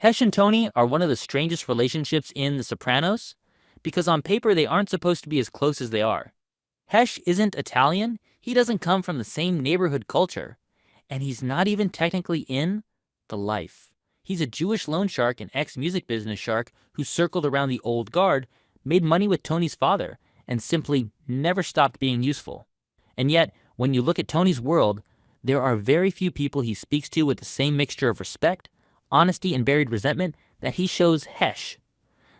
Hesh and Tony are one of the strangest relationships in The Sopranos, because on paper they aren't supposed to be as close as they are. Hesh isn't Italian, he doesn't come from the same neighborhood culture, and he's not even technically in the life. He's a Jewish loan shark and ex-music business shark who circled around the old guard, made money with Tony's father, and simply never stopped being useful. And yet, when you look at Tony's world, there are very few people he speaks to with the same mixture of respect, honesty, and buried resentment that he shows Hesh.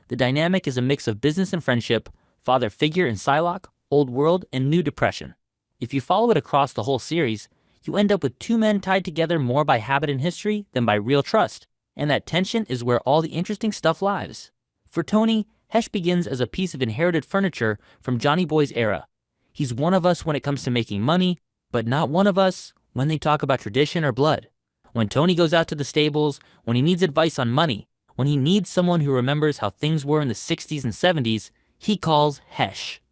The dynamic is a mix of business and friendship, father figure and Psylocke, old world, and new depression. If you follow it across the whole series, you end up with two men tied together more by habit and history than by real trust, and that tension is where all the interesting stuff lies. For Tony, Hesh begins as a piece of inherited furniture from Johnny Boy's era. He's one of us when it comes to making money, but not one of us when they talk about tradition or blood. When Tony goes out to the stables, when he needs advice on money, when he needs someone who remembers how things were in the 60s and 70s, he calls Hesh.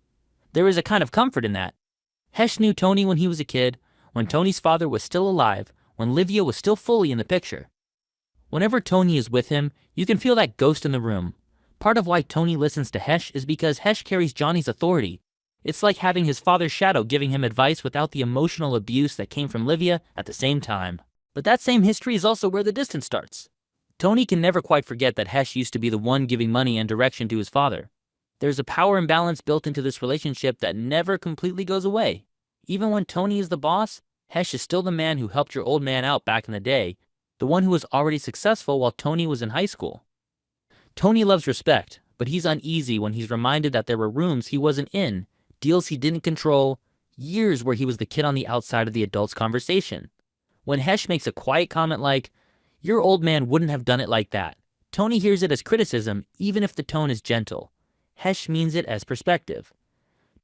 There is a kind of comfort in that. Hesh knew Tony when he was a kid, when Tony's father was still alive, when Livia was still fully in the picture. Whenever Tony is with him, you can feel that ghost in the room. Part of why Tony listens to Hesh is because Hesh carries Johnny's authority. It's like having his father's shadow giving him advice without the emotional abuse that came from Livia at the same time. But that same history is also where the distance starts. Tony can never quite forget that Hesh used to be the one giving money and direction to his father. There's a power imbalance built into this relationship that never completely goes away. Even when Tony is the boss, Hesh is still the man who helped your old man out back in the day, the one who was already successful while Tony was in high school. Tony loves respect, but he's uneasy when he's reminded that there were rooms he wasn't in, deals he didn't control, years where he was the kid on the outside of the adult's conversation. When Hesh makes a quiet comment like, "Your old man wouldn't have done it like that," Tony hears it as criticism, even if the tone is gentle. Hesh means it as perspective.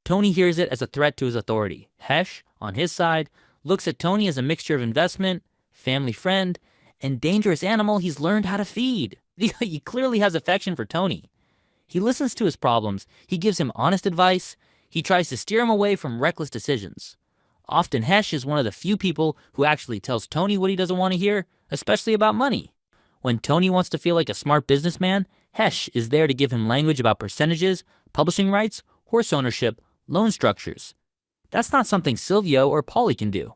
Tony hears it as a threat to his authority. Hesh, on his side, looks at Tony as a mixture of investment, family friend, and dangerous animal he's learned how to feed. He clearly has affection for Tony. He listens to his problems, he gives him honest advice, he tries to steer him away from reckless decisions. Often Hesh is one of the few people who actually tells Tony what he doesn't want to hear, especially about money. When Tony wants to feel like a smart businessman, Hesh is there to give him language about percentages, publishing rights, horse ownership, loan structures. That's not something Silvio or Paulie can do.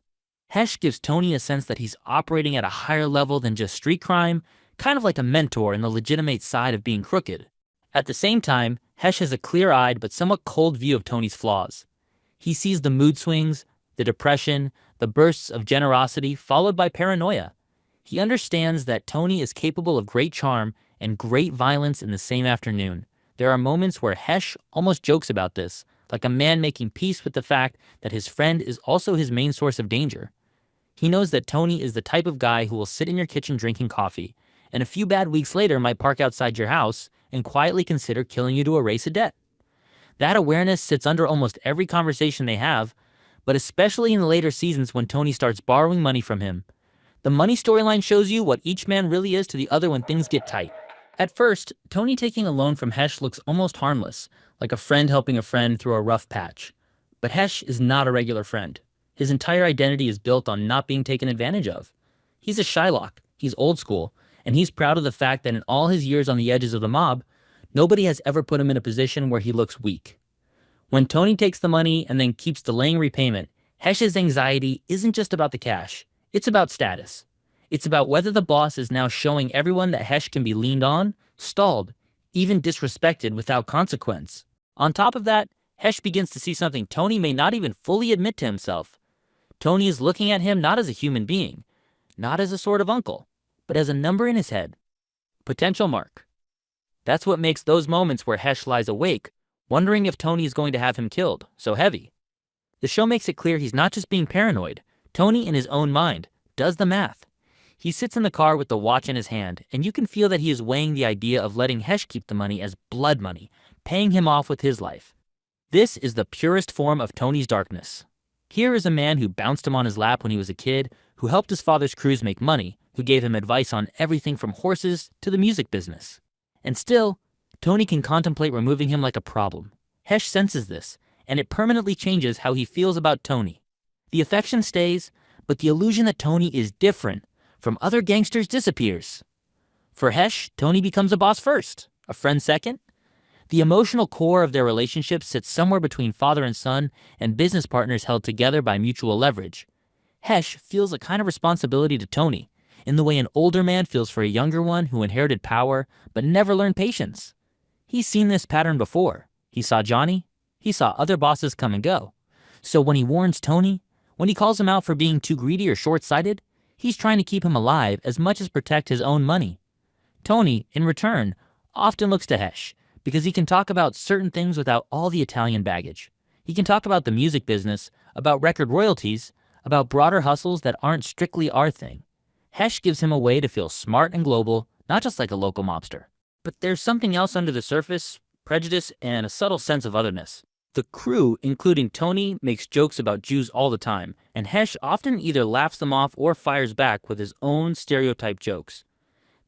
Hesh gives Tony a sense that he's operating at a higher level than just street crime, kind of like a mentor in the legitimate side of being crooked. At the same time, Hesh has a clear-eyed but somewhat cold view of Tony's flaws. He sees the mood swings, the depression, the bursts of generosity followed by paranoia. He understands that Tony is capable of great charm and great violence in the same afternoon. There are moments where Hesh almost jokes about this, like a man making peace with the fact that his friend is also his main source of danger. He knows that Tony is the type of guy who will sit in your kitchen drinking coffee, and a few bad weeks later might park outside your house and quietly consider killing you to erase a debt. That awareness sits under almost every conversation they have, but especially in the later seasons when Tony starts borrowing money from him. The money storyline shows you what each man really is to the other when things get tight. At first, Tony taking a loan from Hesh looks almost harmless, like a friend helping a friend through a rough patch. But Hesh is not a regular friend. His entire identity is built on not being taken advantage of. He's a Shylock, he's old school, and he's proud of the fact that in all his years on the edges of the mob, nobody has ever put him in a position where he looks weak. When Tony takes the money and then keeps delaying repayment, Hesh's anxiety isn't just about the cash, it's about status. It's about whether the boss is now showing everyone that Hesh can be leaned on, stalled, even disrespected without consequence. On top of that, Hesh begins to see something Tony may not even fully admit to himself. Tony is looking at him not as a human being, not as a sort of uncle, but as a number in his head. Potential mark. That's what makes those moments where Hesh lies awake, wondering if Tony is going to have him killed, so heavy. The show makes it clear he's not just being paranoid. Tony, in his own mind, does the math. He sits in the car with the watch in his hand, and you can feel that he is weighing the idea of letting Hesh keep the money as blood money, paying him off with his life. This is the purest form of Tony's darkness. Here is a man who bounced him on his lap when he was a kid, who helped his father's crews make money, who gave him advice on everything from horses to the music business. And still, Tony can contemplate removing him like a problem. Hesh senses this, and it permanently changes how he feels about Tony. The affection stays, but the illusion that Tony is different from other gangsters disappears. For Hesh, Tony becomes a boss first, a friend second. The emotional core of their relationship sits somewhere between father and son and business partners held together by mutual leverage. Hesh feels a kind of responsibility to Tony, in the way an older man feels for a younger one who inherited power but never learned patience. He's seen this pattern before. He saw Johnny. He saw other bosses come and go. So when he warns Tony, when he calls him out for being too greedy or short-sighted, he's trying to keep him alive as much as protect his own money. Tony, in return, often looks to Hesh because he can talk about certain things without all the Italian baggage. He can talk about the music business, about record royalties, about broader hustles that aren't strictly our thing. Hesh gives him a way to feel smart and global, not just like a local mobster. But there's something else under the surface, prejudice, and a subtle sense of otherness. The crew, including Tony, makes jokes about Jews all the time, and Hesh often either laughs them off or fires back with his own stereotype jokes.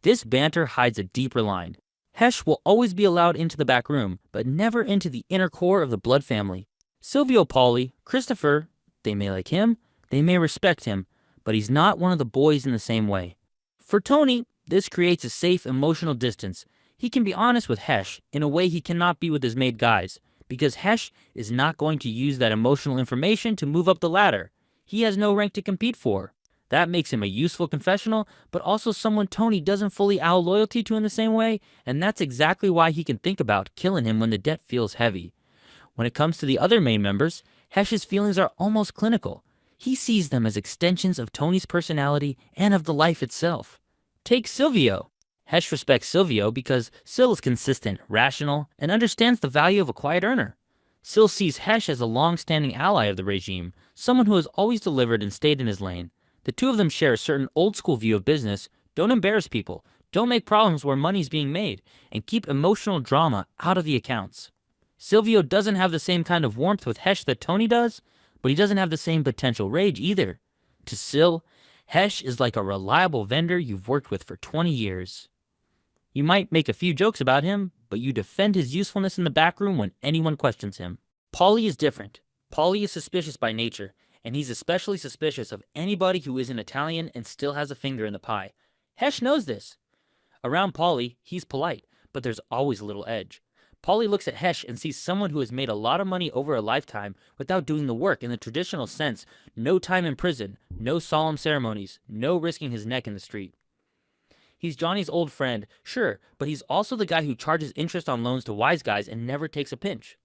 This banter hides a deeper line. Hesh will always be allowed into the back room, but never into the inner core of the blood family. Silvio Paulie, Christopher, they may like him, they may respect him, but he's not one of the boys in the same way. For Tony, this creates a safe emotional distance. He can be honest with Hesh in a way he cannot be with his made guys, because Hesh is not going to use that emotional information to move up the ladder. He has no rank to compete for. That makes him a useful confessional, but also someone Tony doesn't fully owe loyalty to in the same way, and that's exactly why he can think about killing him when the debt feels heavy. When it comes to the other main members, Hesh's feelings are almost clinical. He sees them as extensions of Tony's personality and of the life itself. Take Silvio. Hesh respects Silvio because Sil is consistent, rational, and understands the value of a quiet earner. Sil sees Hesh as a long-standing ally of the regime, someone who has always delivered and stayed in his lane. The two of them share a certain old-school view of business: don't embarrass people, don't make problems where money's being made, and keep emotional drama out of the accounts. Silvio doesn't have the same kind of warmth with Hesh that Tony does, but he doesn't have the same potential rage either. To Sil, Hesh is like a reliable vendor you've worked with for 20 years. You might make a few jokes about him, but you defend his usefulness in the back room when anyone questions him. Paulie is different. Paulie is suspicious by nature, and he's especially suspicious of anybody who isn't Italian and still has a finger in the pie. Hesh knows this. Around Paulie, he's polite, but there's always a little edge. Paulie looks at Hesh and sees someone who has made a lot of money over a lifetime without doing the work in the traditional sense: no time in prison, no solemn ceremonies, no risking his neck in the street. He's Johnny's old friend, sure, but he's also the guy who charges interest on loans to wise guys and never takes a pinch.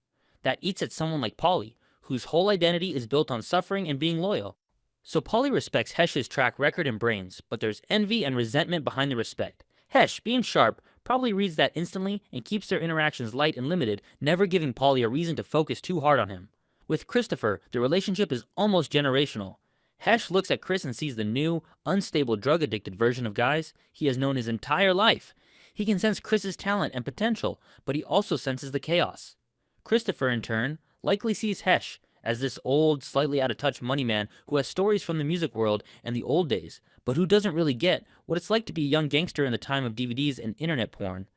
That eats at someone like Paulie, whose whole identity is built on suffering and being loyal. So Paulie respects Hesh's track record and brains, but there's envy and resentment behind the respect. Hesh, being sharp, probably reads that instantly and keeps their interactions light and limited, never giving Paulie a reason to focus too hard on him. With Christopher, the relationship is almost generational. Hesh looks at Chris and sees the new, unstable, drug-addicted version of guys he has known his entire life. He can sense Chris's talent and potential, but he also senses the chaos. Christopher, in turn, likely sees Hesh as this old, slightly out-of-touch money man who has stories from the music world and the old days, but who doesn't really get what it's like to be a young gangster in the time of DVDs and internet porn.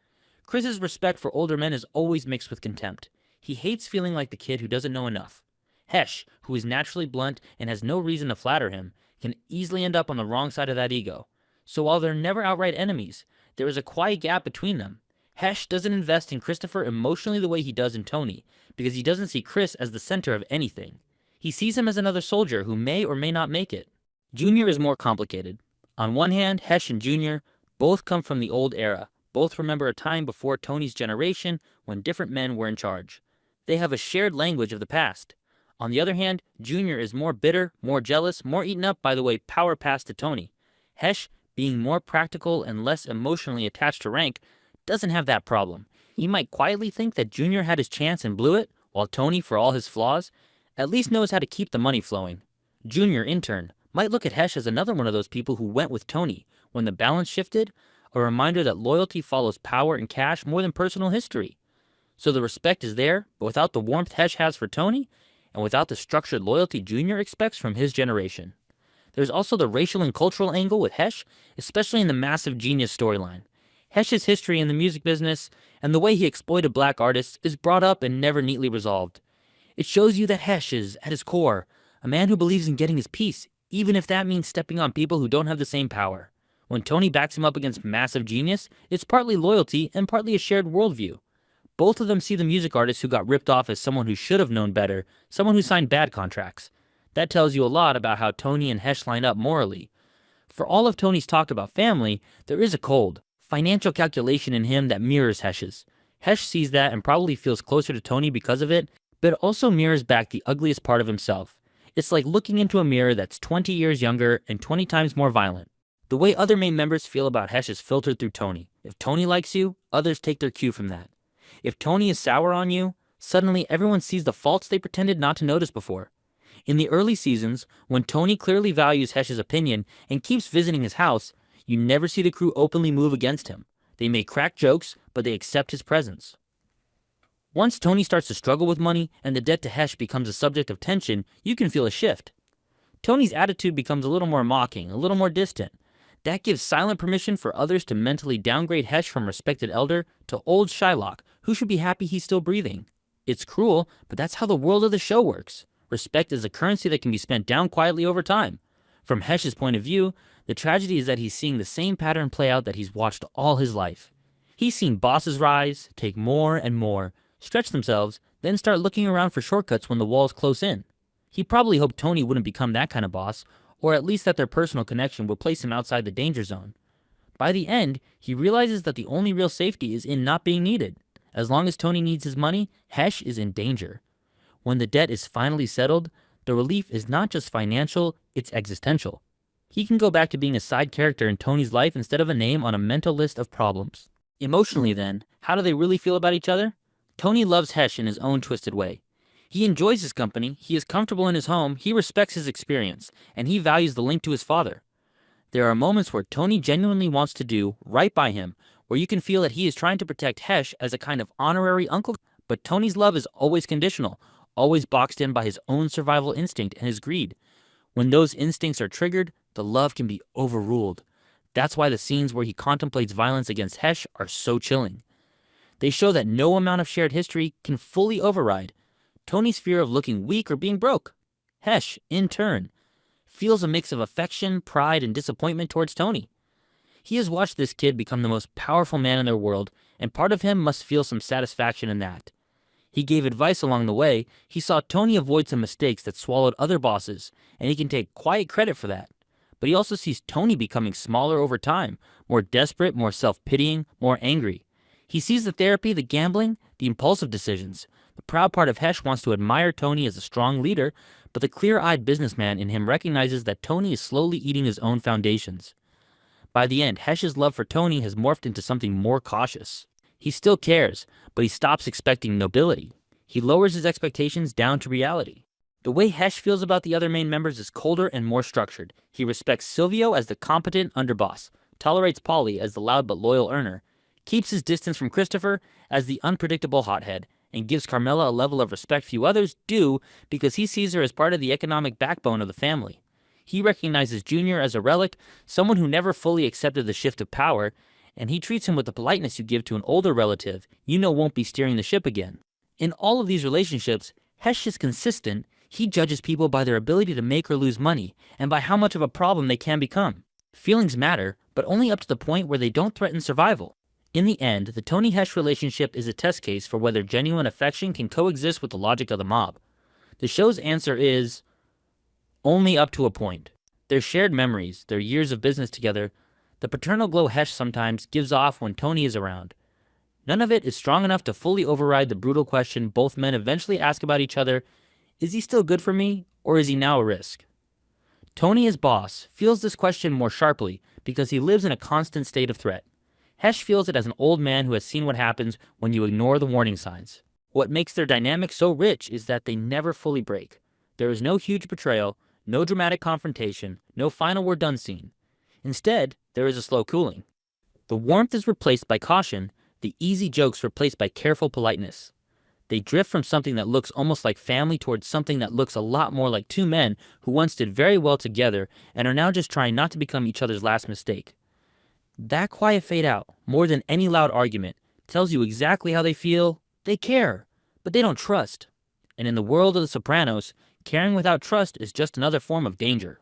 Chris's respect for older men is always mixed with contempt. He hates feeling like the kid who doesn't know enough. Hesh, who is naturally blunt and has no reason to flatter him, can easily end up on the wrong side of that ego. So while they're never outright enemies, there is a quiet gap between them. Hesh doesn't invest in Christopher emotionally the way he does in Tony, because he doesn't see Chris as the center of anything. He sees him as another soldier who may or may not make it. Junior is more complicated. On one hand, Hesh and Junior both come from the old era. Both remember a time before Tony's generation when different men were in charge. They have a shared language of the past. On the other hand, Junior is more bitter, more jealous, more eaten up by the way power passed to Tony. Hesh, being more practical and less emotionally attached to rank, doesn't have that problem. He might quietly think that Junior had his chance and blew it, while Tony, for all his flaws, at least knows how to keep the money flowing. Junior, in turn, might look at Hesh as another one of those people who went with Tony when the balance shifted, a reminder that loyalty follows power and cash more than personal history. So the respect is there, but without the warmth Hesh has for Tony, and without the structured loyalty Junior expects from his generation. There's also the racial and cultural angle with Hesh, especially in the Massive Genius storyline. Hesh's history in the music business and the way he exploited black artists is brought up and never neatly resolved. It shows you that Hesh is, at his core, a man who believes in getting his piece, even if that means stepping on people who don't have the same power. When Tony backs him up against massive genius, it's partly loyalty and partly a shared worldview. Both of them see the music artist who got ripped off as someone who should have known better, someone who signed bad contracts. That tells you a lot about how Tony and Hesh line up morally. For all of Tony's talk about family, there is a cold, financial calculation in him that mirrors Hesh's. Hesh sees that and probably feels closer to Tony because of it, but it also mirrors back the ugliest part of himself. It's like looking into a mirror that's 20 years younger and 20 times more violent. The way other main members feel about Hesh is filtered through Tony. If Tony likes you, others take their cue from that. If Tony is sour on you, suddenly everyone sees the faults they pretended not to notice before. In the early seasons, when Tony clearly values Hesh's opinion and keeps visiting his house, you never see the crew openly move against him. They may crack jokes, but they accept his presence. Once Tony starts to struggle with money and the debt to Hesh becomes a subject of tension, you can feel a shift. Tony's attitude becomes a little more mocking, a little more distant. That gives silent permission for others to mentally downgrade Hesh from respected elder to old Shylock, who should be happy he's still breathing. It's cruel, but that's how the world of the show works. Respect is a currency that can be spent down quietly over time. From Hesh's point of view, the tragedy is that he's seeing the same pattern play out that he's watched all his life. He's seen bosses rise, take more and more, stretch themselves, then start looking around for shortcuts when the walls close in. He probably hoped Tony wouldn't become that kind of boss, or at least that their personal connection would place him outside the danger zone. By the end, he realizes that the only real safety is in not being needed. As long as Tony needs his money, Hesh is in danger. When the debt is finally settled, the relief is not just financial, it's existential. He can go back to being a side character in Tony's life instead of a name on a mental list of problems. Emotionally then, how do they really feel about each other? Tony loves Hesh in his own twisted way. He enjoys his company, he is comfortable in his home, he respects his experience, and he values the link to his father. There are moments where Tony genuinely wants to do right by him, where you can feel that he is trying to protect Hesh as a kind of honorary uncle, but Tony's love is always conditional, always boxed in by his own survival instinct and his greed. When those instincts are triggered, the love can be overruled. That's why the scenes where he contemplates violence against Hesh are so chilling. They show that no amount of shared history can fully override Tony's fear of looking weak or being broke. Hesh, in turn, feels a mix of affection, pride, and disappointment towards Tony. He has watched this kid become the most powerful man in their world, and part of him must feel some satisfaction in that. He gave advice along the way. He saw Tony avoid some mistakes that swallowed other bosses, and he can take quiet credit for that. But he also sees Tony becoming smaller over time, more desperate, more self-pitying, more angry. He sees the therapy, the gambling, the impulsive decisions. The proud part of Hesh wants to admire Tony as a strong leader, but the clear-eyed businessman in him recognizes that Tony is slowly eating his own foundations. By the end, Hesh's love for Tony has morphed into something more cautious. He still cares, but he stops expecting nobility. He lowers his expectations down to reality. The way Hesh feels about the other main members is colder and more structured. He respects Silvio as the competent underboss, tolerates Paulie as the loud but loyal earner, keeps his distance from Christopher as the unpredictable hothead, and gives Carmela a level of respect few others do because he sees her as part of the economic backbone of the family. He recognizes Junior as a relic, someone who never fully accepted the shift of power, and he treats him with the politeness you give to an older relative you know won't be steering the ship again. In all of these relationships, Hesh is consistent. He judges people by their ability to make or lose money, and by how much of a problem they can become. Feelings matter, but only up to the point where they don't threaten survival. In the end, the Tony-Hesh relationship is a test case for whether genuine affection can coexist with the logic of the mob. The show's answer is only up to a point. Their shared memories, their years of business together, the paternal glow Hesh sometimes gives off when Tony is around. None of it is strong enough to fully override the brutal question both men eventually ask about each other: is he still good for me, or is he now a risk? Tony, as boss, feels this question more sharply because he lives in a constant state of threat. Hesh feels it as an old man who has seen what happens when you ignore the warning signs. What makes their dynamic so rich is that they never fully break. There is no huge betrayal, no dramatic confrontation, no final we're done scene. Instead, there is a slow cooling. The warmth is replaced by caution, the easy jokes replaced by careful politeness. They drift from something that looks almost like family towards something that looks a lot more like two men who once did very well together and are now just trying not to become each other's last mistake. That quiet fade out, more than any loud argument, tells you exactly how they feel. They care, but they don't trust. And in the world of The Sopranos, caring without trust is just another form of danger.